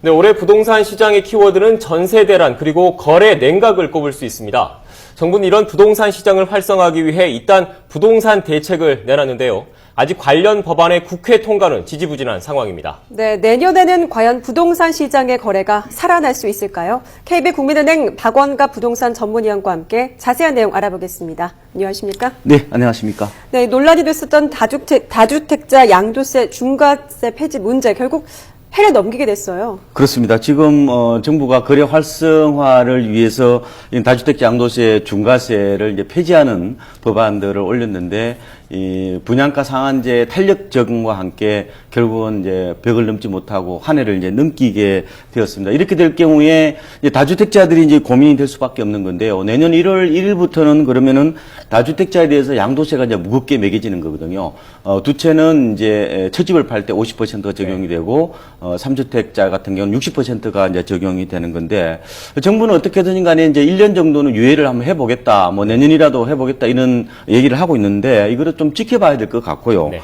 네, 올해 부동산 시장의 키워드는 전세 대란 그리고 거래 냉각을 꼽을 수 있습니다. 정부는 이런 부동산 시장을 활성화하기 위해 일단 부동산 대책을 내놨는데요. 아직 관련 법안의 국회 통과는 지지부진한 상황입니다. 네, 내년에는 과연 부동산 시장의 거래가 살아날 수 있을까요? KB국민은행 박원갑 부동산 전문위원과 함께 자세한 내용 알아보겠습니다. 안녕하십니까? 네, 안녕하십니까? 네, 논란이 됐었던 다주택자 양도세 중과세 폐지 문제 결국 해를 넘기게 됐어요. 그렇습니다. 지금 정부가 거래 활성화를 위해서 다주택자 양도세 중과세를 이제 폐지하는 법안들을 올렸는데 이 분양가 상한제 탄력 적용과 함께 결국은 이제 벽을 넘지 못하고 한 해를 이제 넘기게 되었습니다. 이렇게 될 경우에 이제 다주택자들이 이제 고민이 될 수밖에 없는 건데요. 내년 1월 1일부터는 그러면은 다주택자에 대해서 양도세가 이제 무겁게 매겨지는 거거든요. 두 채는 이제 첫 집을 팔 때 50%가 적용이 되고 3주택자 같은 경우는 60%가 이제 적용이 되는 건데 정부는 어떻게든 간에 이제 1년 정도는 유예를 한번 해보겠다. 뭐 내년이라도 해보겠다 이런 얘기를 하고 있는데 이거를 좀 지켜봐야 될 것 같고요. 네.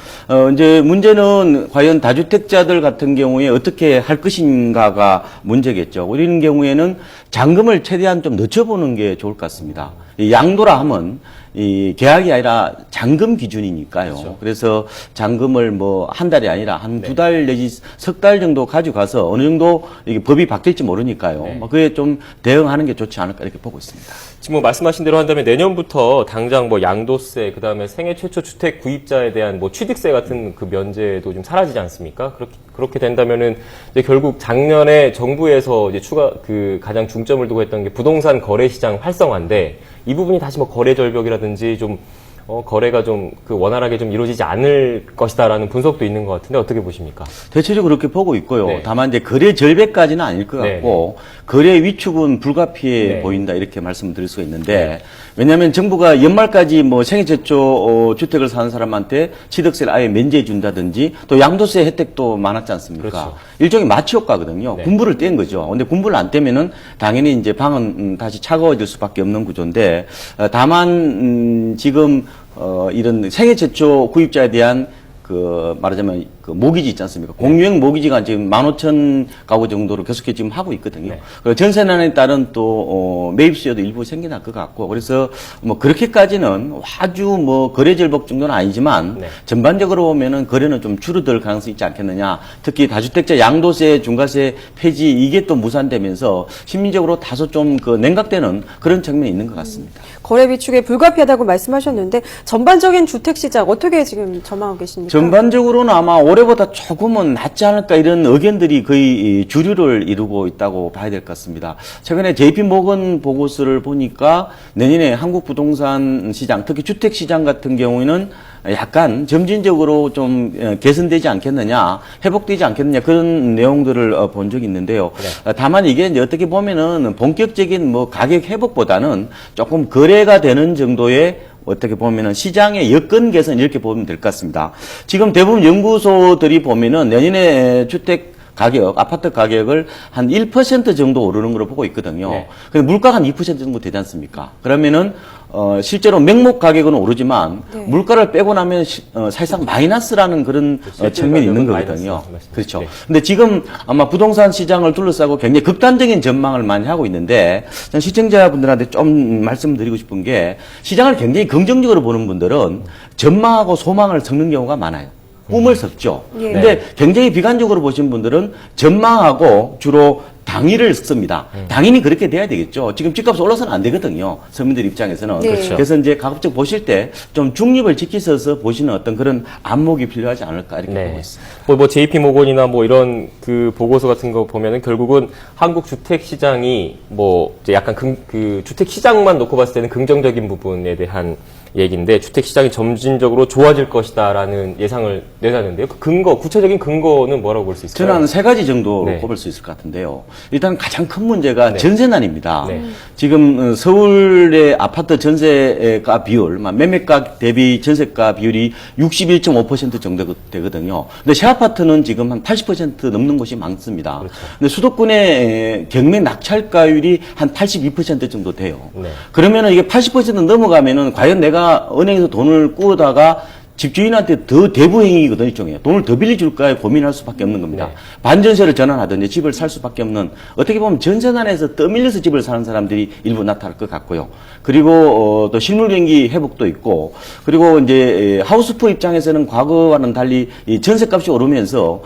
이제 문제는 과연 다주택자들 같은 경우에 어떻게 할 것인가가 문제겠죠. 우리는 경우에는 잔금을 최대한 좀 늦춰보는 게 좋을 것 같습니다. 이 양도라 하면 이 계약이 아니라 잔금 기준이니까요. 그렇죠. 그래서 잔금을 뭐 한 달이 아니라 한 네. 두 달 내지 석 달 정도 가져가서 어느 정도 이게 법이 바뀔지 모르니까요. 네. 그에 좀 대응하는 게 좋지 않을까 이렇게 보고 있습니다. 지금 뭐 말씀하신 대로 한다면 내년부터 당장 뭐 양도세, 그다음에 생애 최초 주택 구입자에 대한 뭐 취득세 같은 그 면제도 좀 사라지지 않습니까? 그렇게 된다면은 이제 결국 작년에 정부에서 이제 가장 중점을 두고 했던 게 부동산 거래 시장 활성화인데 이 부분이 다시 뭐 거래 절벽이라든지 좀 거래가 좀 원활하게 좀 이루어지지 않을 것이다라는 분석도 있는 것 같은데 어떻게 보십니까? 대체적으로 그렇게 보고 있고요. 네. 다만 이제 거래 절벽까지는 아닐 것 같고 거래 위축은 불가피해 네. 보인다 이렇게 말씀드릴 수가 있는데 왜냐하면 정부가 연말까지 뭐 생애 최초 주택을 사는 사람한테 취득세를 아예 면제해 준다든지 또 양도세 혜택도 많았지 않습니까? 그렇죠. 일종의 마취 효과거든요. 네. 군부를 뗀 거죠. 근데 군부를 안 떼면은 당연히 이제 방은 다시 차가워질 수밖에 없는 구조인데 다만 지금 이런 생애 최초 구입자에 대한 말하자면 모기지 있지 않습니까? 공유형 모기지가 지금 15,000가구 정도로 계속해서 지금 하고 있거든요. 네. 그리고 전세난에 따른 또 매입 수요도 일부 생겨날 것 같고 그래서 뭐 그렇게까지는 아주 뭐 거래 절벽 정도는 아니지만 네. 전반적으로 보면은 거래는 좀 줄어들 가능성이 있지 않겠느냐. 특히 다주택자 양도세 중과세 폐지 이게 또 무산되면서 심리적으로 다소 좀 냉각되는 그런 측면이 있는 것 같습니다. 거래 위축에 불가피하다고 말씀하셨는데 전반적인 주택 시장 어떻게 지금 전망하고 계십니까? 전반적으로는 아마 올해보다 조금은 낫지 않을까 이런 의견들이 거의 주류를 이루고 있다고 봐야 될 것 같습니다. 최근에 JP모건 보고서를 보니까 내년에 한국 부동산 시장, 특히 주택 시장 같은 경우에는 약간 점진적으로 좀 개선되지 않겠느냐, 회복되지 않겠느냐 그런 내용들을 본 적이 있는데요. 네. 다만 이게 이제 어떻게 보면은 본격적인 뭐 가격 회복보다는 조금 거래가 되는 정도의 어떻게 보면은 시장의 여건 개선 이렇게 보면 될 것 같습니다. 지금 대부분 연구소들이 보면은 내년에 주택 가격, 아파트 가격을 한 1% 정도 오르는 걸로 보고 있거든요. 네. 근데 물가가 한 2% 정도 되지 않습니까? 그러면은 실제로 명목 가격은 오르지만 네. 물가를 빼고 나면 사실상 마이너스라는 그런 측면이 있는 거거든요. 그렇죠. 네. 근데 지금 아마 부동산 시장을 둘러싸고 굉장히 극단적인 전망을 많이 하고 있는데 전 시청자분들한테 좀 말씀드리고 싶은 게 시장을 굉장히 긍정적으로 보는 분들은 전망하고 소망을 섞는 경우가 많아요. 꿈을 섞죠. 예. 근데 굉장히 비관적으로 보신 분들은 전망하고 주로 당위를 씁니다. 당연히 그렇게 돼야 되겠죠. 지금 집값 올라서는 안 되거든요. 서민들 입장에서는. 네. 그렇죠. 그래서 이제 가급적 보실 때 좀 중립을 지키셔서 보시는 어떤 그런 안목이 필요하지 않을까 이렇게 보고 있습니다. 뭐 JP모건이나 뭐 이런 그 보고서 같은 거 보면은 결국은 한국 주택 시장이 뭐 이제 약간 주택 시장만 놓고 봤을 때는 긍정적인 부분에 대한 얘기인데 주택 시장이 점진적으로 좋아질 것이다라는 예상을 내놨는데요. 구체적인 근거는 뭐라고 볼 수 있을까요? 저는 한 세 가지 정도 네. 꼽을 수 있을 것 같은데요. 일단 가장 큰 문제가 네. 전세난입니다. 네. 지금 서울의 아파트 전세가 비율, 매매가 대비 전세가 비율이 61.5% 정도 되거든요. 근데 새 아파트는 지금 한 80% 넘는 곳이 많습니다. 그렇죠. 근데 수도권의 경매 낙찰가율이 한 82% 정도 돼요. 네. 그러면은 이게 80% 넘어가면은 과연 내가 은행에서 돈을 꾸다가 집주인한테 더 대부행위거든요, 일종의. 돈을 더 빌려줄까에 고민할 수밖에 없는 겁니다. 네. 반전세를 전환하든지 집을 살 수밖에 없는, 어떻게 보면 전세난에서 떠밀려서 집을 사는 사람들이 일부 나타날 것 같고요. 그리고 또 실물 경기 회복도 있고, 그리고 이제 하우스푸어 입장에서는 과거와는 달리 이 전세값이 오르면서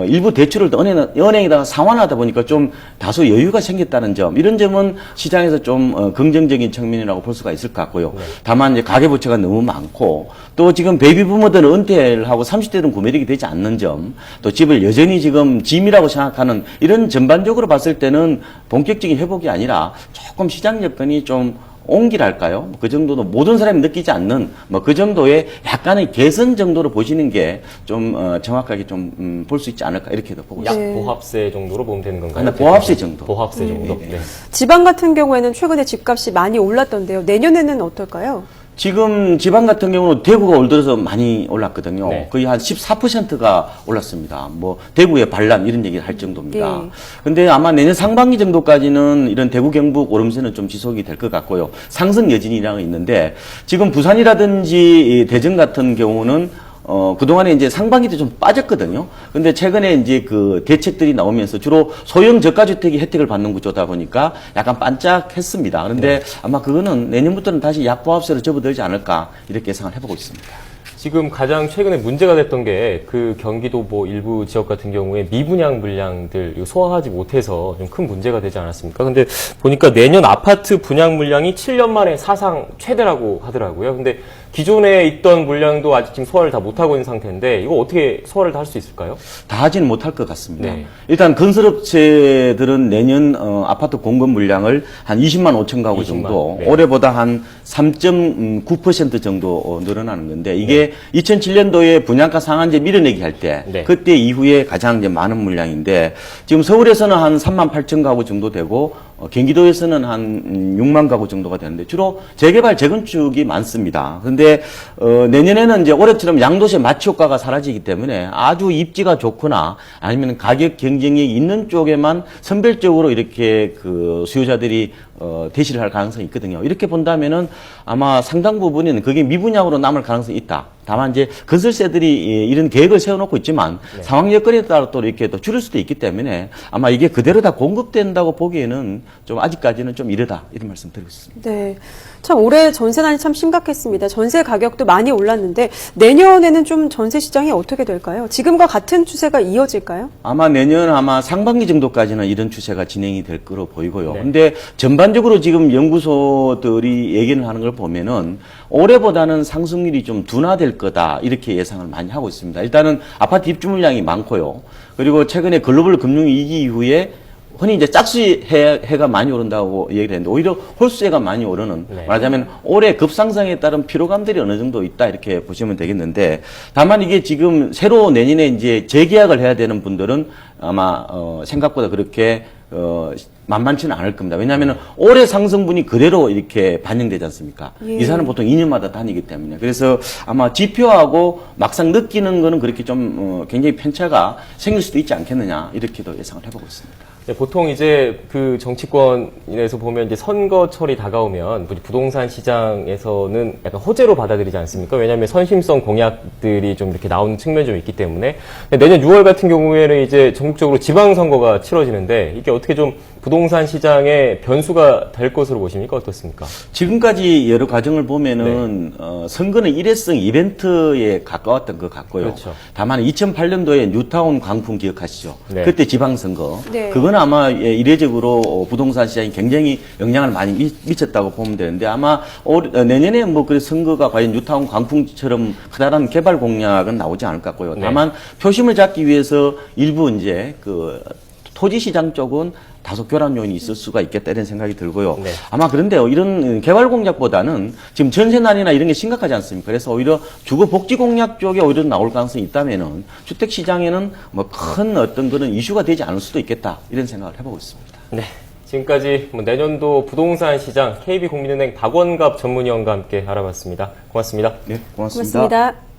일부 대출을 또 은행에다가 상환하다 보니까 좀 다소 여유가 생겼다는 점, 이런 점은 시장에서 좀 긍정적인 측면이라고 볼 수가 있을 것 같고요. 네. 다만 이제 가계부채가 너무 많고, 또 지금 베이비부모들은 은퇴를 하고 30대는 구매력이 되지 않는 점, 또 집을 여전히 지금 짐이라고 생각하는, 이런 전반적으로 봤을 때는 본격적인 회복이 아니라 조금 시장 여건이 좀 온기랄까요? 그 정도도 모든 사람이 느끼지 않는 뭐 그 정도의 약간의 개선 정도로 보시는 게 좀 정확하게 좀 볼 수 있지 않을까, 이렇게도 보고 약 있습니다. 보합세 정도로 보면 되는 건가요? 하나 보합세 정도. 보합세 정도. 네. 네. 지방 같은 경우에는 최근에 집값이 많이 올랐던데요. 내년에는 어떨까요? 지금 지방 같은 경우는 대구가 올 들어서 많이 올랐거든요. 네. 거의 한 14%가 올랐습니다. 뭐 대구의 반란 이런 얘기를 할 정도입니다. 예. 근데 아마 내년 상반기 정도까지는 이런 대구 경북 오름세는 좀 지속이 될 것 같고요. 상승 여진이라는 있는데, 지금 부산이라든지 대전 같은 경우는 그동안에 이제 상반기 때 좀 빠졌거든요. 근데 최근에 이제 그 대책들이 나오면서 주로 소형 저가주택이 혜택을 받는 구조다 보니까 약간 반짝했습니다. 그런데 아마 그거는 내년부터는 다시 약보합세로 접어들지 않을까, 이렇게 예상을 해보고 있습니다. 지금 가장 최근에 문제가 됐던 게 그 경기도 뭐 일부 지역 같은 경우에 미분양 물량들 이거 소화하지 못해서 좀 큰 문제가 되지 않았습니까? 근데 보니까 내년 아파트 분양 물량이 7년 만에 사상 최대라고 하더라고요. 근데 기존에 있던 물량도 아직 지금 소화를 다 못하고 있는 상태인데 이거 어떻게 소화를 다 할 수 있을까요? 다 하지는 못할 것 같습니다. 네. 일단 건설업체들은 내년 아파트 공급 물량을 한 20만 5천 가구 20만, 정도, 네. 올해보다 한 3.9% 정도 늘어나는 건데, 이게 2007년도에 분양가 상한제 밀어내기 할 때, 네. 그때 이후에 가장 이제 많은 물량인데, 지금 서울에서는 한 3만 8천 가구 정도 되고, 경기도에서는 한 6만 가구 정도가 되는데, 주로 재개발, 재건축이 많습니다. 그런데 내년에는 이제 올해처럼 양도세 마취 효과가 사라지기 때문에 아주 입지가 좋거나 아니면 가격 경쟁력이 있는 쪽에만 선별적으로 이렇게 그 수요자들이 대시를 할 가능성이 있거든요. 이렇게 본다면은 아마 상당 부분은 그게 미분양으로 남을 가능성이 있다. 다만 이제 건설세들이 이런 계획을 세워놓고 있지만 네. 상황 여건에 따라 또 이렇게 또 줄일 수도 있기 때문에 아마 이게 그대로 다 공급된다고 보기에는 좀 아직까지는 좀 이르다, 이런 말씀 드리고 있습니다. 네. 참 올해 전세난이 참 심각했습니다. 전세 가격도 많이 올랐는데 내년에는 좀 전세 시장이 어떻게 될까요? 지금과 같은 추세가 이어질까요? 아마 내년 아마 상반기 정도까지는 이런 추세가 진행이 될 거로 보이고요. 네. 근데 전반적으로 지금 연구소들이 얘기를 하는 걸 보면은 올해보다는 상승률이 좀 둔화될 거다, 이렇게 예상을 많이 하고 있습니다. 일단은 아파트 입주 물량이 많고요. 그리고 최근에 글로벌 금융위기 이후에 흔히 이제 짝수해가 많이 오른다고 얘기를 했는데, 오히려 홀수해가 많이 오르는, 네. 말하자면 올해 급상승에 따른 피로감들이 어느 정도 있다, 이렇게 보시면 되겠는데, 다만 이게 지금 새로 내년에 이제 재계약을 해야 되는 분들은 아마 생각보다 그렇게 만만치는 않을 겁니다. 왜냐하면 올해 상승분이 그대로 이렇게 반영되지 않습니까? 예. 이사는 보통 2년마다 다니기 때문에. 그래서 아마 지표하고 막상 느끼는 거는 그렇게 좀 굉장히 편차가 생길 수도 있지 않겠느냐, 이렇게도 예상을 해보고 있습니다. 네, 보통 이제 그 정치권에서 보면 이제 선거철이 다가오면 부동산 시장에서는 약간 호재로 받아들이지 않습니까? 왜냐하면 선심성 공약들이 좀 이렇게 나오는 측면이 좀 있기 때문에. 내년 6월 같은 경우에는 이제 전국적으로 지방선거가 치러지는데 이게 어떻게 좀 부동산 시장의 변수가 될 것으로 보십니까? 어떻습니까? 지금까지 여러 과정을 보면은 선거는 일회성 이벤트에 가까웠던 것 같고요. 그렇죠. 다만 2008년도에 뉴타운 광풍 기억하시죠? 네. 그때 지방선거. 네. 그건 아마 이례적으로 부동산 시장이 굉장히 영향을 많이 미쳤다고 보면 되는데, 아마 내년에 뭐 그 선거가 과연 뉴타운 광풍처럼 커다란 개발 공약은 나오지 않을 것 같고요. 네. 다만 표심을 잡기 위해서 일부 이제 그 토지 시장 쪽은 다소 교란 요인이 있을 수가 있겠다, 이런 생각이 들고요. 네. 아마 그런데요, 이런 개발 공약보다는 지금 전세난이나 이런 게 심각하지 않습니까? 그래서 오히려 주거 복지 공약 쪽에 오히려 나올 가능성이 있다면은 주택 시장에는 뭐 큰 어떤 그런 이슈가 되지 않을 수도 있겠다, 이런 생각을 해보고 있습니다. 네. 지금까지 내년도 부동산 시장 KB국민은행 박원갑 전문위원과 함께 알아봤습니다. 고맙습니다. 네, 고맙습니다. 고맙습니다.